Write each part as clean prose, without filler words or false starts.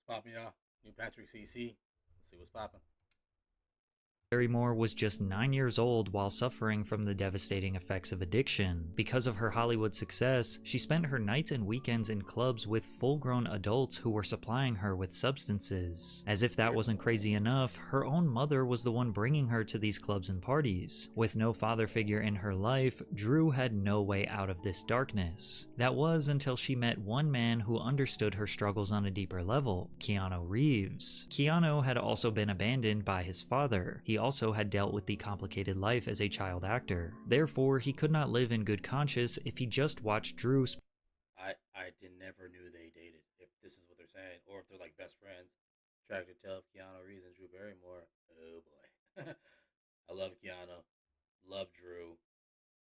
Popping y'all. New PatrickCC. Let's see what's popping. Barrymore was just 9 years old while suffering from the devastating effects of addiction. Because of her Hollywood success, she spent her nights and weekends in clubs with full-grown adults who were supplying her with substances. As if that wasn't crazy enough, her own mother was the one bringing her to these clubs and parties. With no father figure in her life, Drew had no way out of this darkness. That was until she met one man who understood her struggles on a deeper level, Keanu Reeves. Keanu had also been abandoned by his father. He also had dealt with the complicated life as a child actor. Therefore, he could not live in good conscience if he just watched Drew. Never knew they dated, if this is what they're saying, or if they're like best friends. Track to tell Keanu Reeves and Drew Barrymore. Oh boy. I love Keanu. Love Drew.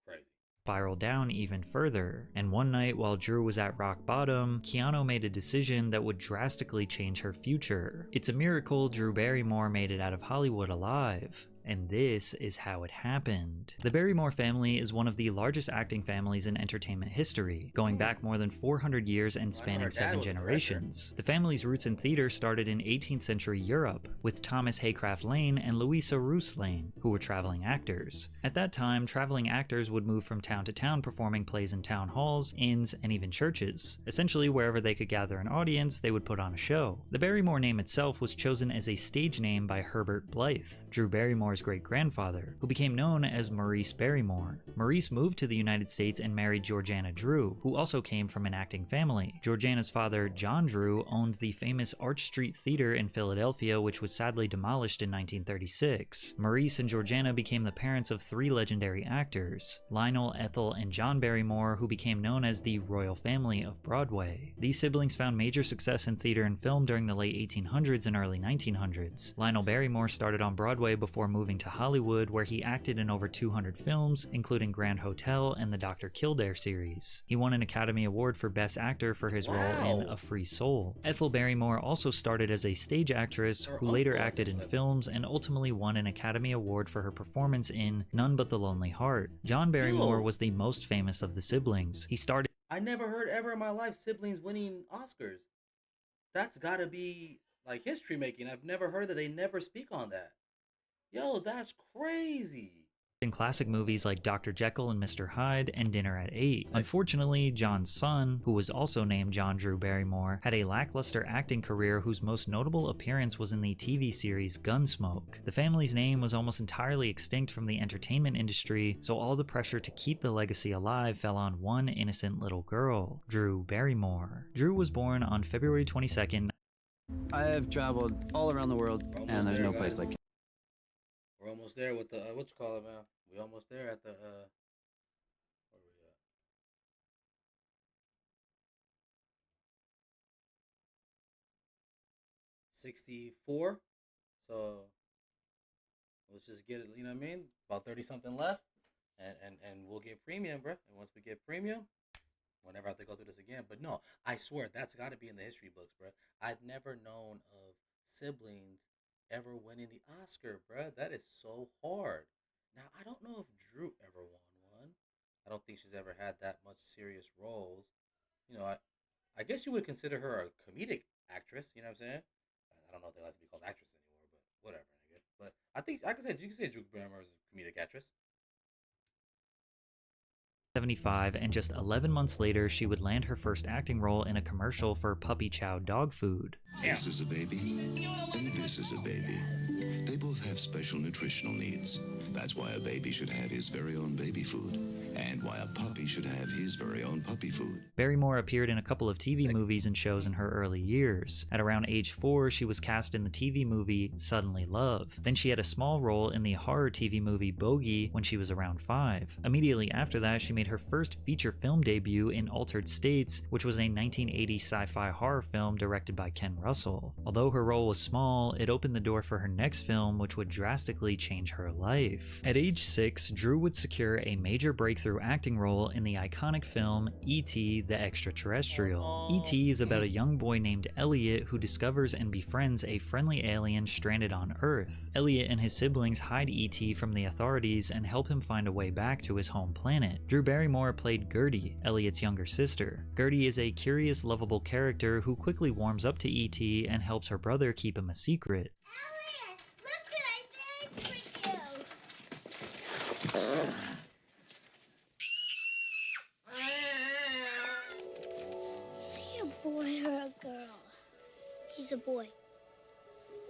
Crazy. Spiral down even further, and one night while Drew was at rock bottom, Keanu made a decision that would drastically change her future. It's a miracle Drew Barrymore made it out of Hollywood alive. And this is how it happened. The Beerrymore family is one of the largest acting families in entertainment history, going back more than 400 years and spanning 7 generations. The family's roots in theater started in 18th century Europe, with Thomas Haycraft Lane and Louisa Roos Lane, who were traveling actors. At that time, traveling actors would move from town to town performing plays in town halls, inns, and even churches. Essentially, wherever they could gather an audience, they would put on a show. The Barrymore name itself was chosen as a stage name by Herbert Blythe, Drew Barrymore's great-grandfather, who became known as Maurice Barrymore. Maurice moved to the United States and married Georgiana Drew, who also came from an acting family. Georgiana's father, John Drew, owned the famous Arch Street Theater in Philadelphia, which was sadly demolished in 1936. Maurice and Georgiana became the parents of 3 legendary actors, Lionel, Ethel, and John Barrymore, who became known as the Royal Family of Broadway. These siblings found major success in theater and film during the late 1800s and early 1900s. Lionel Barrymore started on Broadway before moving to Hollywood, where he acted in over 200 films, including Grand Hotel and the Dr. Kildare series. He won an Academy Award for Best Actor for his role in A Free Soul. Ethel Barrymore also started as a stage actress, who later acted in films and ultimately won an Academy Award for her performance in None But the Lonely Heart. John Barrymore was the most famous of the siblings. He started. I never heard ever in my life siblings winning Oscars. That's gotta be like history making. I've never heard that. They never speak on that. Yo, that's crazy. In classic movies like Dr. Jekyll and Mr. Hyde and Dinner at 8. Unfortunately, John's son, who was also named John Drew Barrymore, had a lackluster acting career whose most notable appearance was in the TV series Gunsmoke. The family's name was almost entirely extinct from the entertainment industry, so all the pressure to keep the legacy alive fell on one innocent little girl, Drew Barrymore. Drew was born on February 22nd. I have traveled all around the world, and there's no place like We're almost there with the, what you call it, man? We almost there at the, where we at? 64. So, let's just get it, you know what I mean? About 30 something left. And we'll get premium, bro. And once we get premium, whenever I have to go through this again. But no, I swear, that's got to be in the history books, bro. I've never known of siblings ever winning the Oscar, bruh. That is so hard. Now, I don't know if Drew ever won one. I don't think she's ever had that much serious roles. You know, I guess you would consider her a comedic actress, you know what I'm saying? I don't know if they like to be called actress anymore, but whatever, nigga. But I think, like I said, you can say Drew Barrymore is a comedic actress. 75, and just 11 months later, she would land her first acting role in a commercial for Puppy Chow dog food. This is a baby, and this is a baby. They both have special nutritional needs. That's why a baby should have his very own baby food, and why a puppy should have his very own puppy food. Barrymore appeared in a couple of TV movies and shows in her early years. At around age 4, she was cast in the TV movie Suddenly Love. Then she had a small role in the horror TV movie Bogey when she was around 5. Immediately after that, she made her first feature film debut in Altered States, which was a 1980 sci-fi horror film directed by Ken Russell. Although her role was small, it opened the door for her next film, which would drastically change her life. At age 6, Drew would secure a major breakthrough acting role in the iconic film E.T. the Extraterrestrial. E.T. is about a young boy named Elliot who discovers and befriends a friendly alien stranded on Earth. Elliot and his siblings hide E.T. from the authorities and help him find a way back to his home planet. Drew Barrymore played Gertie, Elliot's younger sister. Gertie is a curious, lovable character who quickly warms up to E.T. and helps her brother keep him a secret. Elliot, look what I made for you. Is he a boy or a girl? He's a boy.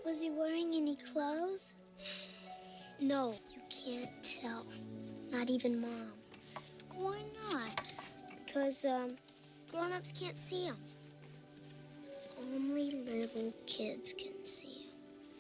Was he wearing any clothes? No, you can't tell. Not even Mom. Why not? Because, grown-ups can't see him. Only little kids can see him.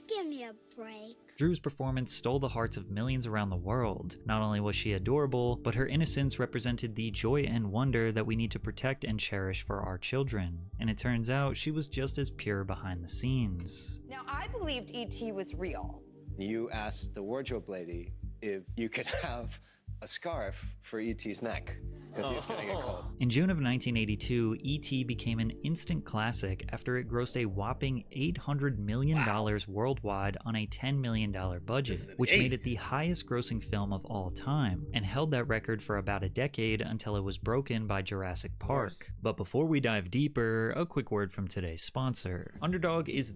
Give me a break. Drew's performance stole the hearts of millions around the world. Not only was she adorable, but her innocence represented the joy and wonder that we need to protect and cherish for our children. And it turns out she was just as pure behind the scenes. Now, I believed E.T. was real. You asked the wardrobe lady if you could have a scarf for E.T.'s neck, because he was going to get cold. In June of 1982, E.T. became an instant classic after it grossed a whopping $800 million worldwide on a $10 million budget, which made it the highest grossing film of all time, and held that record for about a decade until it was broken by Jurassic Park. But before we dive deeper, a quick word from today's sponsor. Underdog is...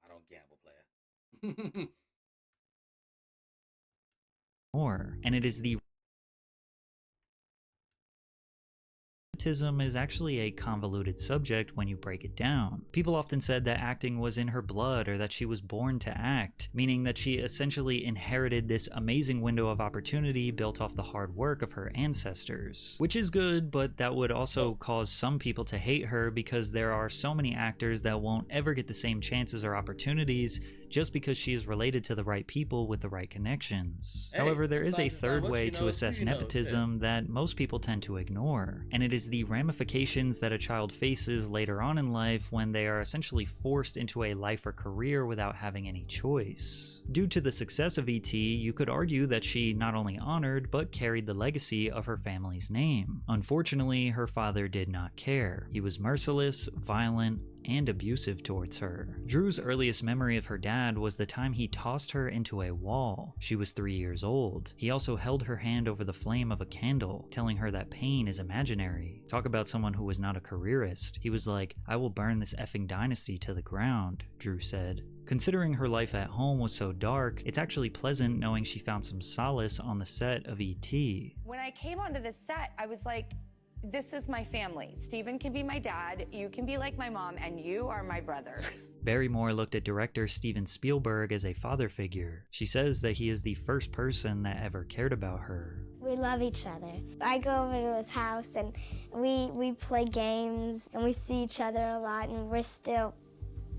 I don't gamble, player. and it is the Autism is actually a convoluted subject when you break it down. People often said that acting was in her blood or that she was born to act, meaning that she essentially inherited this amazing window of opportunity built off the hard work of her ancestors. Which is good, but that would also cause some people to hate her because there are so many actors that won't ever get the same chances or opportunities just because she is related to the right people with the right connections. However, there is a third way to assess nepotism that most people tend to ignore, and it is the ramifications that a child faces later on in life when they are essentially forced into a life or career without having any choice. Due to the success of E.T., you could argue that she not only honored but carried the legacy of her family's name. Unfortunately, her father did not care. He was merciless, violent, and abusive towards her. Drew's earliest memory of her dad was the time he tossed her into a wall. She was 3 years old. He also held her hand over the flame of a candle, telling her that pain is imaginary. Talk about someone who was not a careerist. He was like, "I will burn this effing dynasty to the ground," Drew said. Considering her life at home was so dark, it's actually pleasant knowing she found some solace on the set of E.T. When I came onto the set, I was like, this is my family. Steven can be my dad, you can be like my mom, and you are my brothers. Barrymore looked at director Steven Spielberg as a father figure. She says that he is the first person that ever cared about her. We love each other. I go over to his house and we play games and we see each other a lot and we're still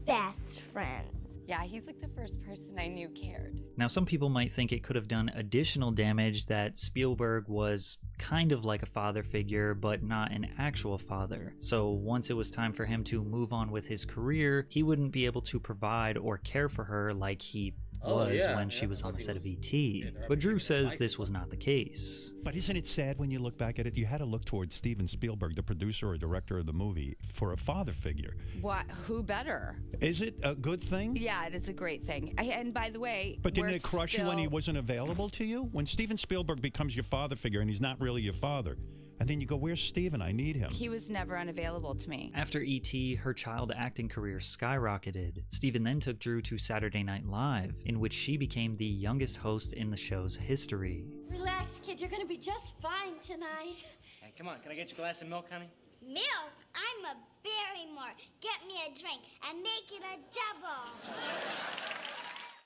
best friends. Yeah, he's like the first person I knew cared. Now, some people might think it could have done additional damage that Spielberg was kind of like a father figure, but not an actual father. So once it was time for him to move on with his career, he wouldn't be able to provide or care for her like he when she was on the set of E.T. But Drew says this was not the case. But isn't it sad when you look back at it? You had to look towards Steven Spielberg, the producer or director of the movie, for a father figure. What? Who better? Is it a good thing? Yeah, it is a great thing. And by the way, but didn't it crush you when he wasn't available to you? When Steven Spielberg becomes your father figure and he's not really your father, and then you go, "Where's Steven? I need him." He was never unavailable to me. After E.T., her child acting career skyrocketed. Steven then took Drew to Saturday Night Live, in which she became the youngest host in the show's history. Relax, kid. You're gonna be just fine tonight. Hey, come on. Can I get you a glass of milk, honey? Milk? I'm a Beerrymore. Get me a drink and make it a double.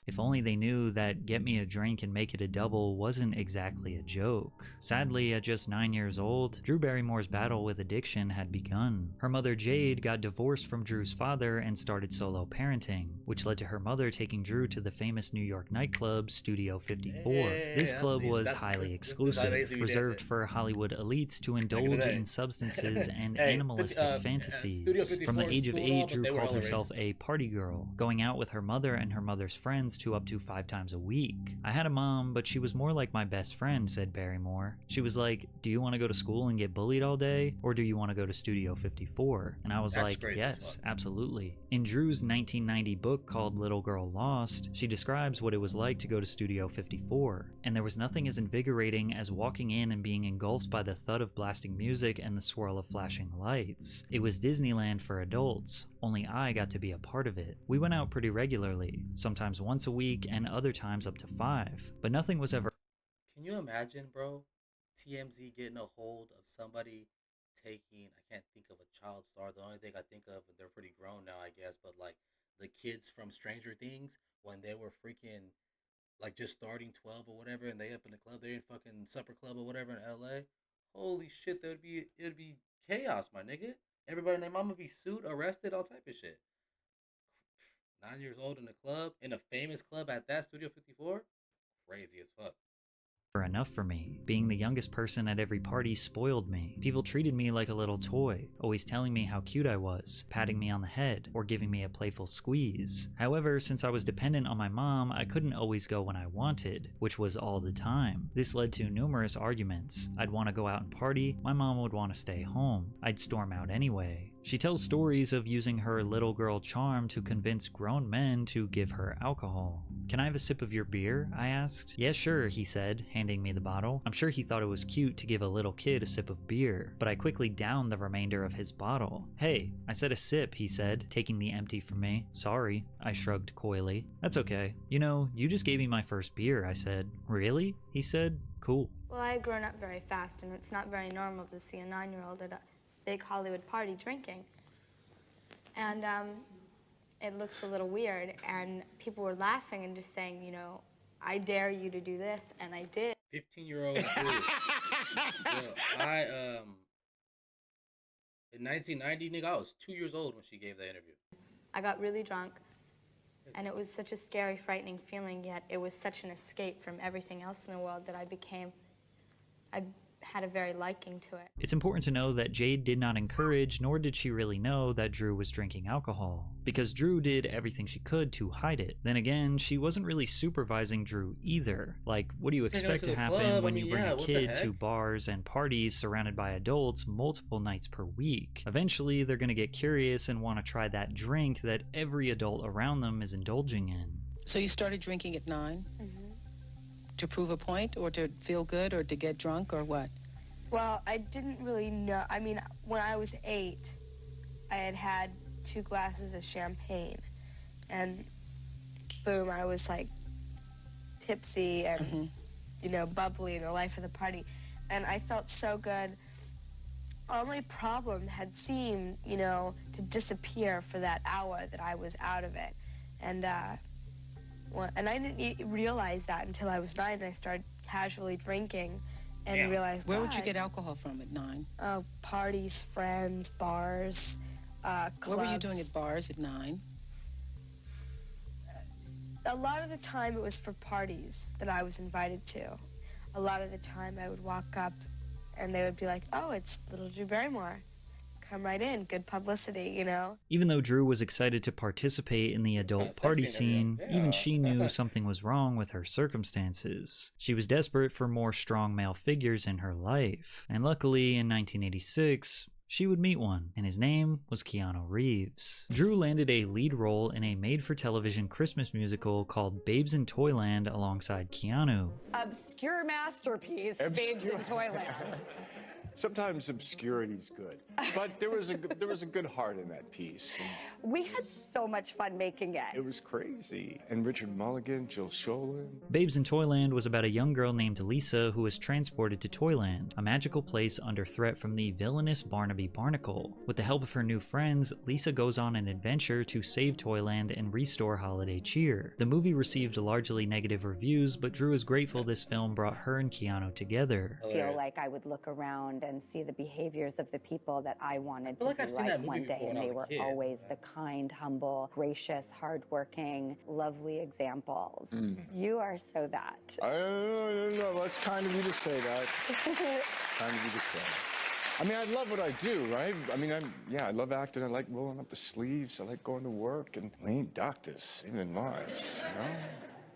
If only they knew that Get Me a Drink and Make It a Double wasn't exactly a joke. Sadly, at just 9 years old, Drew Barrymore's battle with addiction had begun. Her mother Jade got divorced from Drew's father and started solo parenting, which led to her mother taking Drew to the famous New York nightclub Studio 54. This club was highly exclusive, reserved for Hollywood elites to indulge in substances and animalistic fantasies. From the age of 8, Drew called herself a party girl, going out with her mother and her mother's friends once to up to 5 times a week. I had a mom, but she was more like my best friend, said Barrymore. She was like, do you want to go to school and get bullied all day, or do you want to go to Studio 54? And I was That's like, crazy as yes, fuck. absolutely. In Drew's 1990 book called Little Girl Lost, she describes what it was like to go to Studio 54, and there was nothing as invigorating as walking in and being engulfed by the thud of blasting music and the swirl of flashing lights. It was Disneyland for adults, only I got to be a part of it. We went out pretty regularly, sometimes once a week and other times up to 5, but nothing was ever. Can you imagine, bro? TMZ getting a hold of somebody taking, I can't think of a child star. The only thing I think of, they're pretty grown now, I guess, but like the kids from Stranger Things when they were freaking like just starting 12 or whatever, and they up in the club, they're in fucking supper club or whatever in LA. Holy shit, it'd be chaos, my nigga. Everybody and their mama be sued, arrested, all type of shit. 9 years old in a club, in a famous club at that, Studio 54? Crazy as fuck. Enough for me. Being the youngest person at every party spoiled me. People treated me like a little toy, always telling me how cute I was, patting me on the head, or giving me a playful squeeze. However, since I was dependent on my mom, I couldn't always go when I wanted, which was all the time. This led to numerous arguments. I'd want to go out and party, my mom would want to stay home. I'd storm out anyway. She tells stories of using her little girl charm to convince grown men to give her alcohol. Can I have a sip of your beer? I asked. Yeah, sure, he said, handing me the bottle. I'm sure he thought it was cute to give a little kid a sip of beer, but I quickly downed the remainder of his bottle. Hey, I said a sip, he said, taking the empty from me. Sorry, I shrugged coyly. That's okay. You know, you just gave me my first beer, I said. Really? He said. Cool. Well, I had grown up very fast, and it's not very normal to see a 9-year-old at a big Hollywood party drinking. And it looks a little weird, and people were laughing and just saying, you know, I dare you to do this, and I did. 15-year-old dude. In 1990, nigga, I was 2 years old when she gave that interview. I got really drunk, and it was such a scary, frightening feeling, yet it was such an escape from everything else in the world that I had a very liking to it. It's important to know that Jade did not encourage, nor did she really know that Drew was drinking alcohol, because Drew did everything she could to hide it. Then again, she wasn't really supervising Drew either. Like, what do you expect to happen when you bring a kid to bars and parties surrounded by adults multiple nights per week? Eventually, they're gonna get curious and want to try that drink that every adult around them is indulging in. So you started drinking at 9? Mm-hmm. To prove a point, or to feel good, or to get drunk, or what? Well, I didn't really know. I mean, when I was 8, I had 2 glasses of champagne, and boom, I was like tipsy and, you know, bubbly and the life of the party. And I felt so good. All my problem had seemed, you know, to disappear for that hour that I was out of it. And I didn't realize that until I was 9 and I started casually drinking and realized, where would you get alcohol from at 9? Oh, parties, friends, bars, clubs. What were you doing at bars at 9? A lot of the time it was for parties that I was invited to. A lot of the time I would walk up and they would be like, oh, it's little Drew Barrymore. Come right in, good publicity, you know? Even though Drew was excited to participate in the adult party scene, even she knew something was wrong with her circumstances. She was desperate for more strong male figures in her life, and luckily in 1986, she would meet one, and his name was Keanu Reeves. Drew landed a lead role in a made-for-television Christmas musical called Babes in Toyland alongside Keanu. Obscure masterpiece, Babes in Toyland. Sometimes obscurity's good, but there was a good heart in that piece. We had so much fun making it. It was crazy. And Richard Mulligan, Jill Sholin. Babes in Toyland was about a young girl named Lisa who was transported to Toyland, a magical place under threat from the villainous Barnaby Barnacle. With the help of her new friends, Lisa goes on an adventure to save Toyland and restore holiday cheer. The movie received largely negative reviews, but Drew is grateful this film brought her and Keanu together. I feel like I would look around and see the behaviors of the people that I wanted to be like one day, and they were always the kind, humble, gracious, hardworking, lovely examples. You are so that. No, that's kind of you to say that. Kind of you to say. I mean, I love what I do, right? I mean, I love acting. I like rolling up the sleeves. I like going to work. And we ain't doctors saving lives, you know?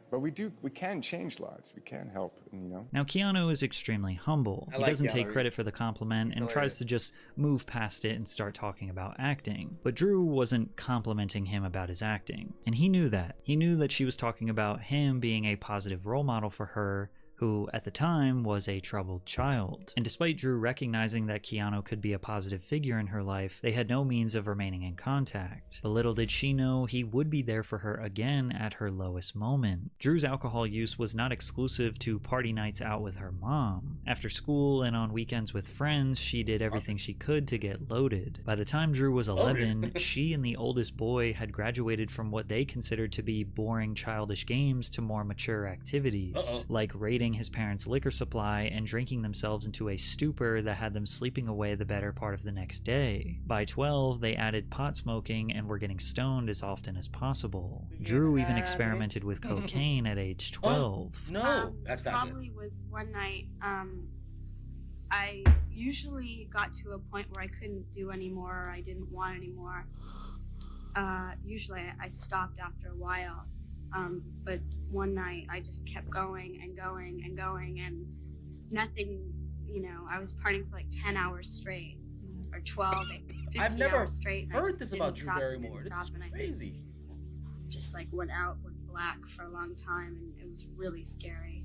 But we can change lives. We can help, you know? Now, Keanu is extremely humble. He doesn't take credit for the compliment and tries to just move past it and start talking about acting. But Drew wasn't complimenting him about his acting. And he knew that. He knew that she was talking about him being a positive role model for her, who at the time was a troubled child. And despite Drew recognizing that Keanu could be a positive figure in her life, they had no means of remaining in contact. But little did she know he would be there for her again at her lowest moment. Drew's alcohol use was not exclusive to party nights out with her mom. After school and on weekends with friends, she did everything she could to get loaded. By the time Drew was 11, she and the oldest boy had graduated from what they considered to be boring childish games to more mature activities, like raiding his parents' liquor supply and drinking themselves into a stupor that had them sleeping away the better part of the next day. By 12, they added pot smoking and were getting stoned as often as possible. Drew even experimented with cocaine at age 12. No, that's not probably was one night. I usually got to a point where I couldn't do anymore, or I didn't want anymore. Usually I stopped after a while. But one night I just kept going and going and going, and nothing, you know, I was partying for like 10 hours straight, or 12, 15 I've never hours straight. heard this about Drew Barrymore. This is crazy. Just like went black for a long time, and it was really scary.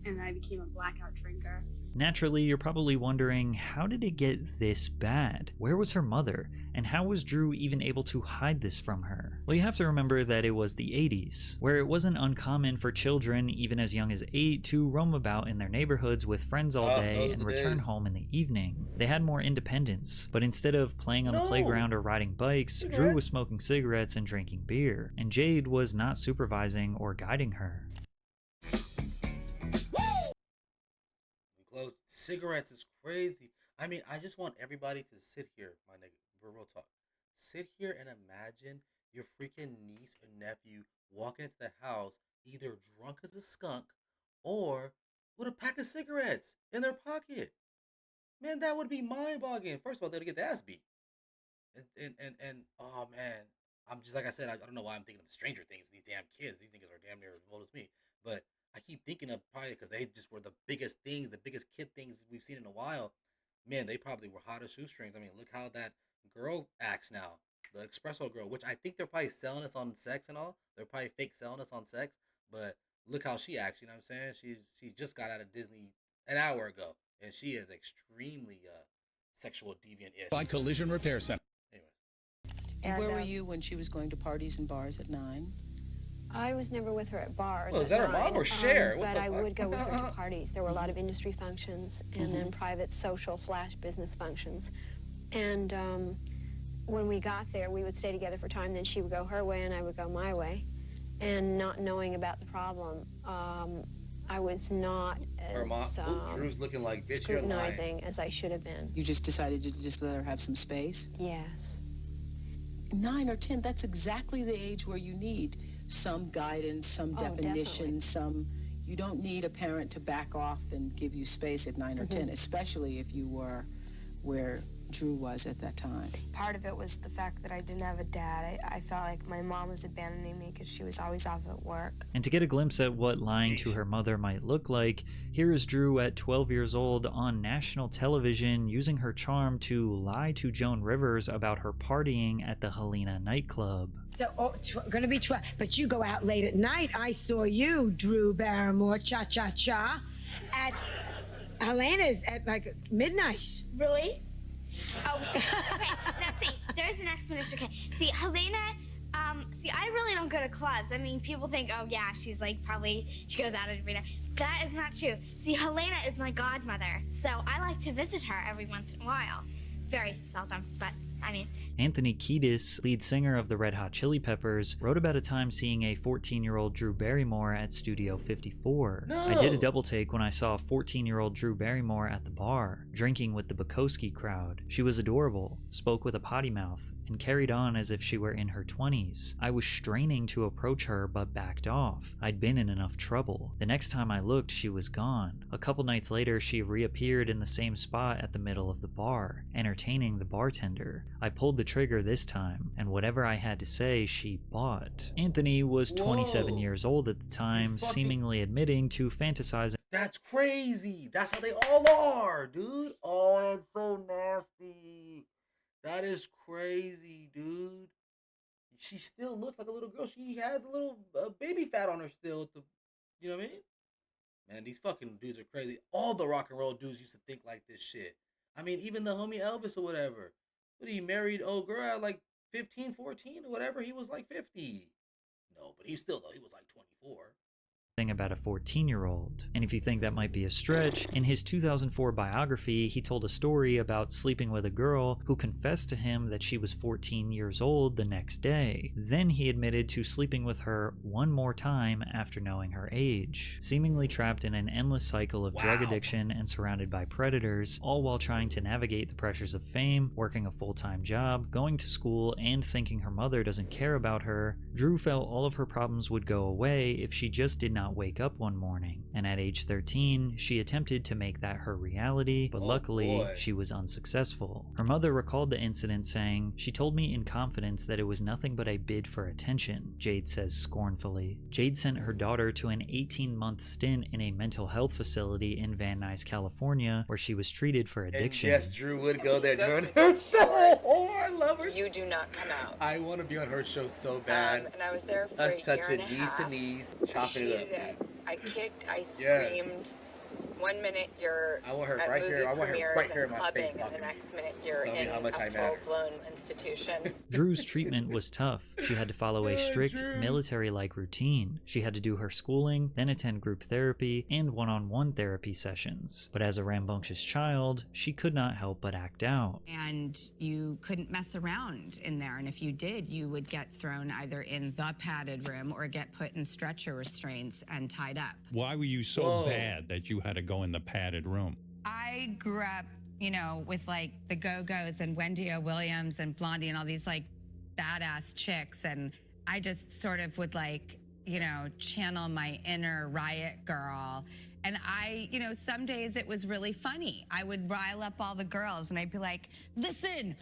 And I became a blackout drinker. Naturally, you're probably wondering, how did it get this bad? Where was her mother? And how was Drew even able to hide this from her? Well, you have to remember that it was the 80s, where it wasn't uncommon for children, even as young as 8, to roam about in their neighborhoods with friends all day and return home in the evening. They had more independence, but instead of playing on the playground or riding bikes, Drew was smoking cigarettes and drinking beer, and Jade was not supervising or guiding her. Cigarettes is crazy. I mean, I just want everybody to sit here, my nigga. We're real talk. Sit here and imagine your freaking niece or nephew walking into the house either drunk as a skunk or with a pack of cigarettes in their pocket. Man, that would be mind-boggling. First of all, they'd get the ass beat. And oh man, I'm just like I said, I don't know why I'm thinking of Stranger Things. These damn kids, these niggas are damn near as old as me. But I keep thinking of probably because they just were the biggest things, the biggest kid things we've seen in a while. Man, they probably were hot as shoestrings. I mean, look how that girl acts now. The espresso girl, which I think they're probably selling us on sex and all. They're probably fake selling us on sex. But look how she acts, you know what I'm saying? She just got out of Disney an hour ago. And she is extremely sexual deviant-ish. By Collision Repair Center. Anyways. And where were you when she was going to parties and bars at 9? I was never with her at bars. Well, is that her mom or Cher? But I would go with her to parties. There were a lot of industry functions and then private social/business functions. And when we got there, we would stay together for time. Then she would go her way and I would go my way. And not knowing about the problem, I was not as Drew's looking like bitch, scrutinizing as I should have been. You just decided to just let her have some space? Yes. 9 or 10, that's exactly the age where you need some guidance, some definition, definitely. you don't need a parent to back off and give you space at 9 or 10, especially if you were where Drew was at that time. Part of it was the fact that I didn't have a dad. I felt like my mom was abandoning me because she was always off at work. And to get a glimpse at what lying to her mother might look like, here is Drew at 12 years old on national television using her charm to lie to Joan Rivers about her partying at the Helena nightclub. So, gonna be 12, but you go out late at night. I saw you, Drew Barrymore, cha-cha-cha, at Helena's at like midnight. Really? Oh, okay. Now see, there's an explanation. Okay, see, Helena, I really don't go to clubs. I mean, people think, oh yeah, she's like she goes out every night. That is not true. See, Helena is my godmother, so I like to visit her every once in a while. Very seldom, but Anthony Kiedis, lead singer of the Red Hot Chili Peppers, wrote about a time seeing a 14-year-old Drew Barrymore at Studio 54. No. I did a double take when I saw 14-year-old Drew Barrymore at the bar, drinking with the Bukowski crowd. She was adorable, spoke with a potty mouth, and carried on as if she were in her 20s. I was straining to approach her but backed off. I'd been in enough trouble. The next time I looked, she was gone. A couple nights later, she reappeared in the same spot at the middle of the bar, entertaining the bartender. I pulled the trigger this time, and whatever I had to say, she bought. Anthony was 27 years old at the time, seemingly admitting to fantasizing. That's crazy. That's how they all are, dude. Oh, that's so nasty. That is crazy, dude. She still looks like a little girl. She had a little baby fat on her still. You know what I mean? Man, these fucking dudes are crazy. All the rock and roll dudes used to think like this shit. I mean, even the homie Elvis or whatever. But he married old girl at like 15, 14 or whatever. He was like 50. No, but he was like 24. About a 14-year-old. And if you think that might be a stretch, in his 2004 biography, he told a story about sleeping with a girl who confessed to him that she was 14 years old the next day. Then he admitted to sleeping with her one more time after knowing her age. Seemingly trapped in an endless cycle of drug addiction and surrounded by predators, all while trying to navigate the pressures of fame, working a full-time job, going to school, and thinking her mother doesn't care about her, Drew felt all of her problems would go away if she just did not wake up one morning. And at age 13, she attempted to make that her reality, but luckily, she was unsuccessful. Her mother recalled the incident saying, "She told me in confidence that it was nothing but a bid for attention," Jade says scornfully. Jade sent her daughter to an 18-month stint in a mental health facility in Van Nuys, California, where she was treated for addiction. And yes, Drew would go there during her show. Oh, I love her. You do not come out. I want to be on her show so bad. And I was there for us a year touching and a knees half. to knees, chopping it up. I kicked, I screamed. 1 minute you're I want her at right movie here. I want her premieres right here and in my clubbing, face. and the next minute you're Tell me in how much I a matter. full-blown institution. Drew's treatment was tough. She had to follow a strict, military-like routine. She had to do her schooling, then attend group therapy, and one-on-one therapy sessions. But as a rambunctious child, she could not help but act out. And you couldn't mess around in there, and if you did, you would get thrown either in the padded room or get put in stretcher restraints and tied up. Why were you so bad that you had to go in the padded room? I grew up, you know, with like the Go-Go's and Wendy O. Williams and Blondie and all these like badass chicks, and I just sort of would like, you know, channel my inner riot girl. And I, you know, some days it was really funny. I would rile up all the girls and I'd be like, listen,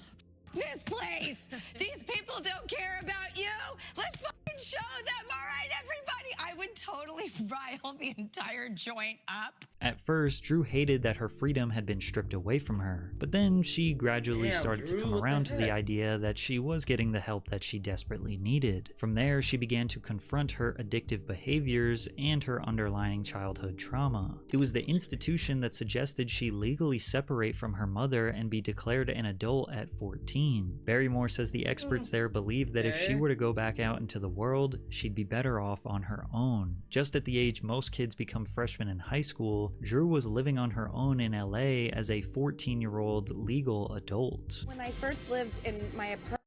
this place, these people don't care about you. Let's fucking show them, all right, everybody. I would totally rile the entire joint up. At first, Drew hated that her freedom had been stripped away from her, but then she gradually started to come around to the idea that she was getting the help that she desperately needed. From there, she began to confront her addictive behaviors and her underlying childhood trauma. It was the institution that suggested she legally separate from her mother and be declared an adult at 14. Barrymore says the experts there believed that if she were to go back out into the world, she'd be better off on her own. Just at the age most kids become freshmen in high school, Drew was living on her own in LA as a 14-year-old legal adult. When I first lived in my apartment,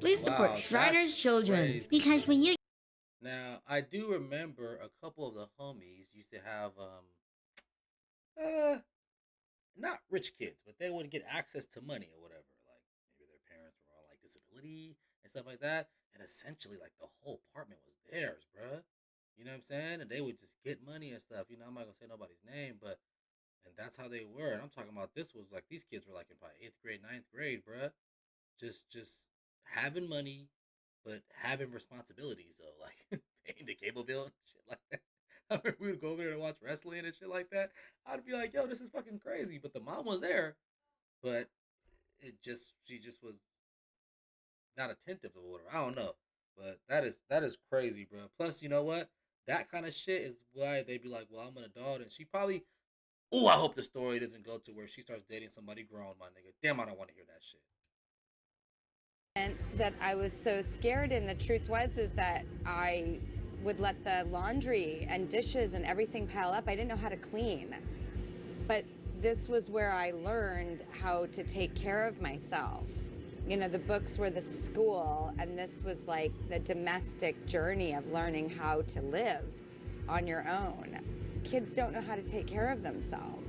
please support Shriners Children. Because when you... Now, I do remember a couple of the homies used to have, not rich kids, but they would get access to money or whatever. Like, maybe their parents were on, like, disability and stuff like that. And essentially, like, the whole apartment was theirs, bruh. You know what I'm saying? And they would just get money and stuff. You know, I'm not going to say nobody's name, but, and that's how they were. And I'm talking about this was like, these kids were like in probably 8th grade, 9th grade, bruh. Just having money, but having responsibilities, though. Like, paying the cable bill and shit like that. I remember we would go over there and watch wrestling and shit like that. I'd be like, yo, this is fucking crazy. But the mom was there, but she just was not attentive or whatever. I don't know. But that is crazy, bro. Plus, you know what? That kind of shit is why they be like, well, I'm an adult. And she probably, I hope the story doesn't go to where she starts dating somebody grown, my nigga. Damn, I don't want to hear that shit. and that I was so scared, and the truth was is that I would let the laundry and dishes and everything pile up. I didn't know how to clean. But this was where I learned how to take care of myself. You know, the books were the school, and this was like the domestic journey of learning how to live on your own. Kids don't know how to take care of themselves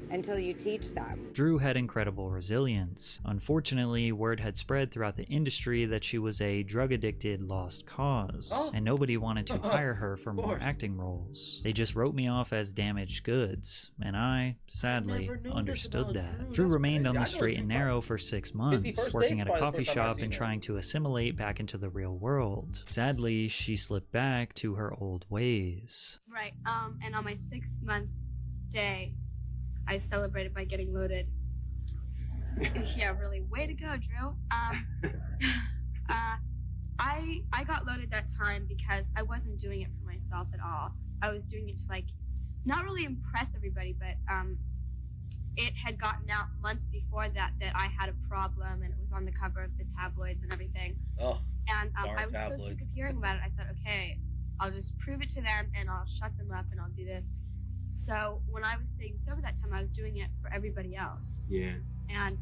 until you teach them. Drew had incredible resilience. Unfortunately, word had spread throughout the industry that she was a drug-addicted lost cause, and nobody wanted to hire her for more acting roles. They just wrote me off as damaged goods, and I, sadly, understood that. Drew remained on the straight and narrow for 6 months, working at a coffee shop and trying to assimilate back into the real world. Sadly, she slipped back to her old ways. Right, and on my 6th-month day, I celebrated by getting loaded. Yeah, really. Way to go, Drew. I got loaded that time because I wasn't doing it for myself at all. I was doing it to, like, not really impress everybody, but it had gotten out months before that I had a problem, and it was on the cover of the tabloids and everything. Oh, and I was so sick of hearing about it. I thought, okay, I'll just prove it to them, and I'll shut them up, and I'll do this. So when I was staying sober that time, I was doing it for everybody else. Yeah. And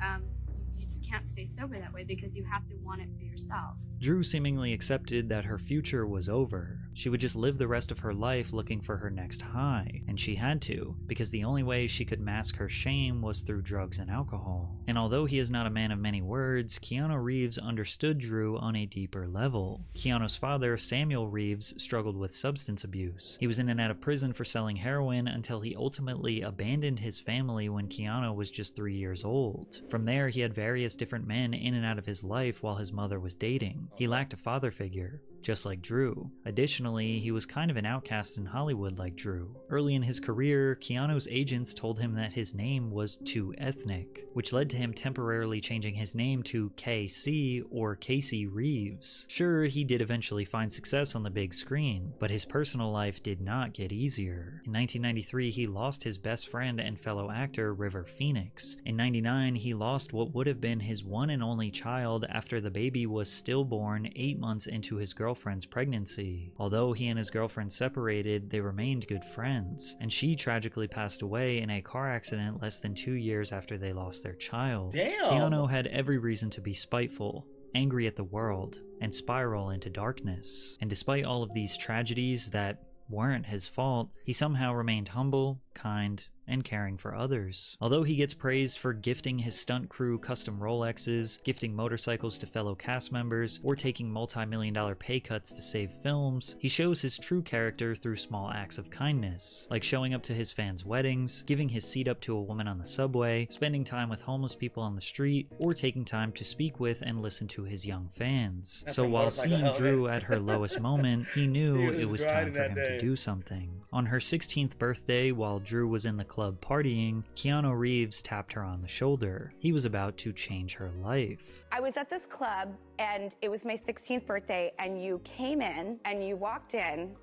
you just can't stay sober that way because you have to want it for yourself. Drew seemingly accepted that her future was over. She would just live the rest of her life looking for her next high, and she had to, because the only way she could mask her shame was through drugs and alcohol. And although he is not a man of many words, Keanu Reeves understood Drew on a deeper level. Keanu's father, Samuel Reeves, struggled with substance abuse. He was in and out of prison for selling heroin until he ultimately abandoned his family when Keanu was just 3 years old. From there, he had various different men in and out of his life while his mother was dating. He lacked a father figure, just like Drew. Additionally, he was kind of an outcast in Hollywood like Drew. Early in his career, Keanu's agents told him that his name was too ethnic, which led to him temporarily changing his name to KC or Casey Reeves. Sure, he did eventually find success on the big screen, but his personal life did not get easier. In 1993, he lost his best friend and fellow actor River Phoenix. In 99, he lost what would have been his one and only child after the baby was stillborn 8 months into his girlfriend's pregnancy. Although he and his girlfriend separated, they remained good friends, and she tragically passed away in a car accident less than 2 years after they lost their child. Damn! Keanu had every reason to be spiteful, angry at the world, and spiral into darkness. And despite all of these tragedies that weren't his fault, he somehow remained humble, kind, and caring for others. Although he gets praised for gifting his stunt crew custom Rolexes, gifting motorcycles to fellow cast members, or taking multi-million-dollar pay cuts to save films, he shows his true character through small acts of kindness, like showing up to his fans' weddings, giving his seat up to a woman on the subway, spending time with homeless people on the street, or taking time to speak with and listen to his young fans. So while seeing Drew at her lowest moment, he knew it was time for him to do something. On her 16th birthday, while Drew was in the club partying, Keanu Reeves tapped her on the shoulder. He was about to change her life. I was at this club, and it was my 16th birthday, and you came in, and you walked in,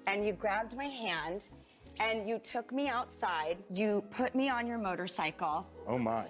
and you grabbed my hand, and you took me outside. You put me on your motorcycle. Oh my.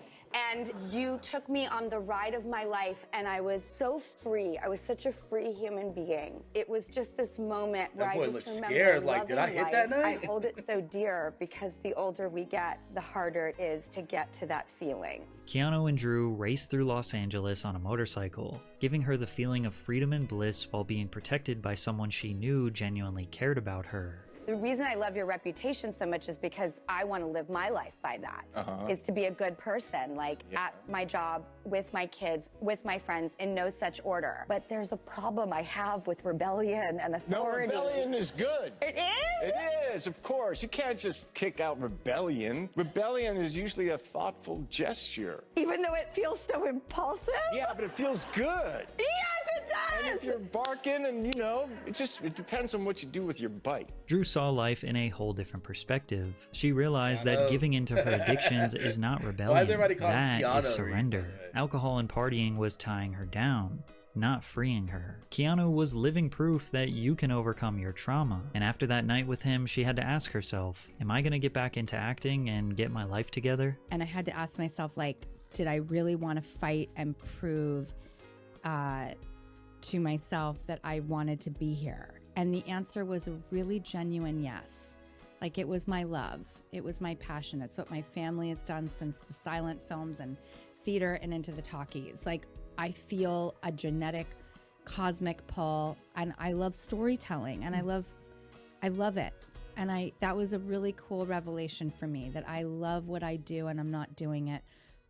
And you took me on the ride of my life, and I was so free. I was such a free human being. It was just this moment where I just remember scared. Like, did I hit that night? I hold it so dear because the older we get, the harder it is to get to that feeling. Keanu and Drew raced through Los Angeles on a motorcycle, giving her the feeling of freedom and bliss while being protected by someone she knew genuinely cared about her. The reason I love Your Reputation so much is because I want to live my life by that. Is to be a good person, like at my job, with my kids, with my friends, in no such order. But there's a problem I have with rebellion and authority. No, rebellion is good. It is? It is, of course. You can't just kick out rebellion. Rebellion is usually a thoughtful gesture. Even though it feels so impulsive? Yeah, but it feels good. Yes, it does! And if you're barking and, you know, it depends on what you do with your bite. Drew saw life in a whole different perspective. She realized that giving into her addictions is not rebellion. That is surrender. Alcohol and partying was tying her down, not freeing her. Keanu was living proof that you can overcome your trauma. And after that night with him, she had to ask herself, am I gonna get back into acting and get my life together? And I had to ask myself, like, did I really want to fight and prove to myself that I wanted to be here? And the answer was a really genuine yes. Like, it was my love. It was my passion. It's what my family has done since the silent films and theater and into the talkies. Like, I feel a genetic cosmic pull, and I love storytelling, and I love it. And that was a really cool revelation for me, that I love what I do and I'm not doing it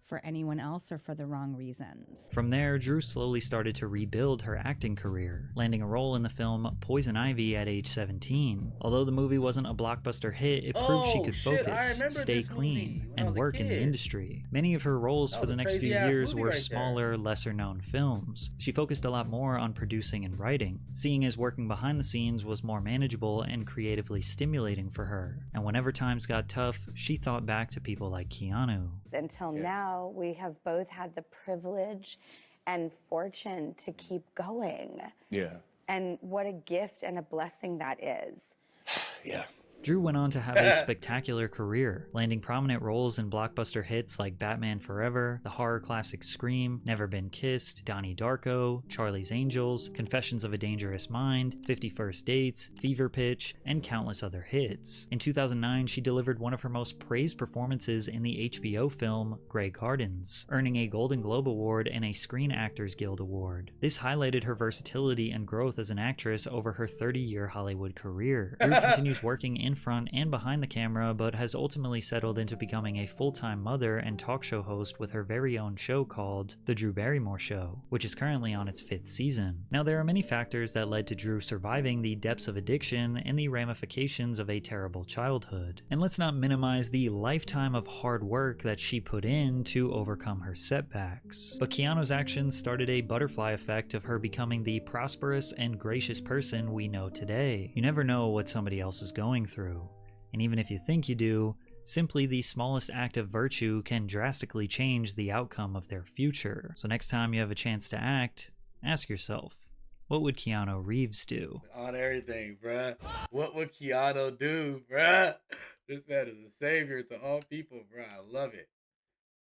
for anyone else or for the wrong reasons. From there, Drew slowly started to rebuild her acting career, landing a role in the film Poison Ivy at age 17. Although the movie wasn't a blockbuster hit, it proved she could focus, stay clean, and work in the industry. Many of her roles for the next few years were smaller, lesser-known films. She focused a lot more on producing and writing, seeing as working behind the scenes was more manageable and creatively stimulating for her. And whenever times got tough, she thought back to people like Keanu. Until now, we have both had the privilege and fortune to keep going. Yeah. And what a gift and a blessing that is. Yeah. Drew went on to have a spectacular career, landing prominent roles in blockbuster hits like Batman Forever, the horror classic Scream, Never Been Kissed, Donnie Darko, Charlie's Angels, Confessions of a Dangerous Mind, 50 First Dates, Fever Pitch, and countless other hits. In 2009, she delivered one of her most praised performances in the HBO film Grey Gardens, earning a Golden Globe Award and a Screen Actors Guild Award. This highlighted her versatility and growth as an actress over her 30-year Hollywood career. Drew continues working in front and behind the camera, but has ultimately settled into becoming a full-time mother and talk show host with her very own show called The Drew Barrymore Show, which is currently on its 5th season. Now, there are many factors that led to Drew surviving the depths of addiction and the ramifications of a terrible childhood. And let's not minimize the lifetime of hard work that she put in to overcome her setbacks. But Keanu's actions started a butterfly effect of her becoming the prosperous and gracious person we know today. You never know what somebody else is going through. And even if you think you do, simply the smallest act of virtue can drastically change the outcome of their future. So next time you have a chance to act, ask yourself, what would Keanu Reeves do? On everything, bruh. What would Keanu do, bruh? This man is a savior to all people, bruh. I love it.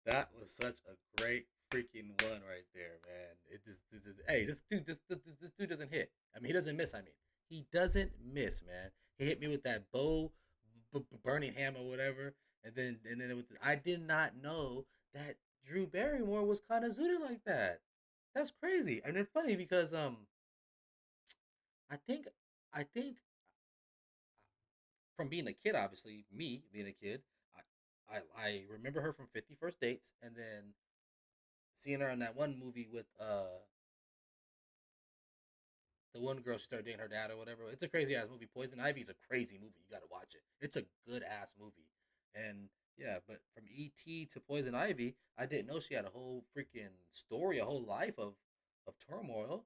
That was such a great freaking one right there, man. This dude doesn't hit. I mean, he doesn't miss. He doesn't miss, man. He hit me with that burning hammer, whatever, and then I did not know that Drew Barrymore was kind of zooted like that. That's crazy, and it's funny because I think from being a kid, obviously me being a kid, I remember her from 50 First Dates, and then seeing her in that one movie with the one girl, she started dating her dad or whatever. It's a crazy ass movie. Poison Ivy is a crazy movie. You gotta watch it. It's a good ass movie. And yeah, but from E.T. to Poison Ivy, I didn't know she had a whole freaking story, a whole life of turmoil.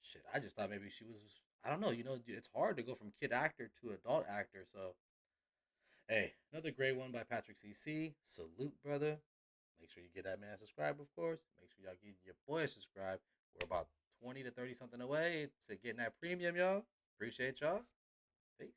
Shit, I just thought maybe she was, I don't know, it's hard to go from kid actor to adult actor. So, hey, another great one by PatrickCC. Salute, brother. Make sure you get that man subscribed, of course. Make sure y'all get your boy subscribed. We're about 20 to 30 something away to getting that premium, y'all. Appreciate y'all. Peace.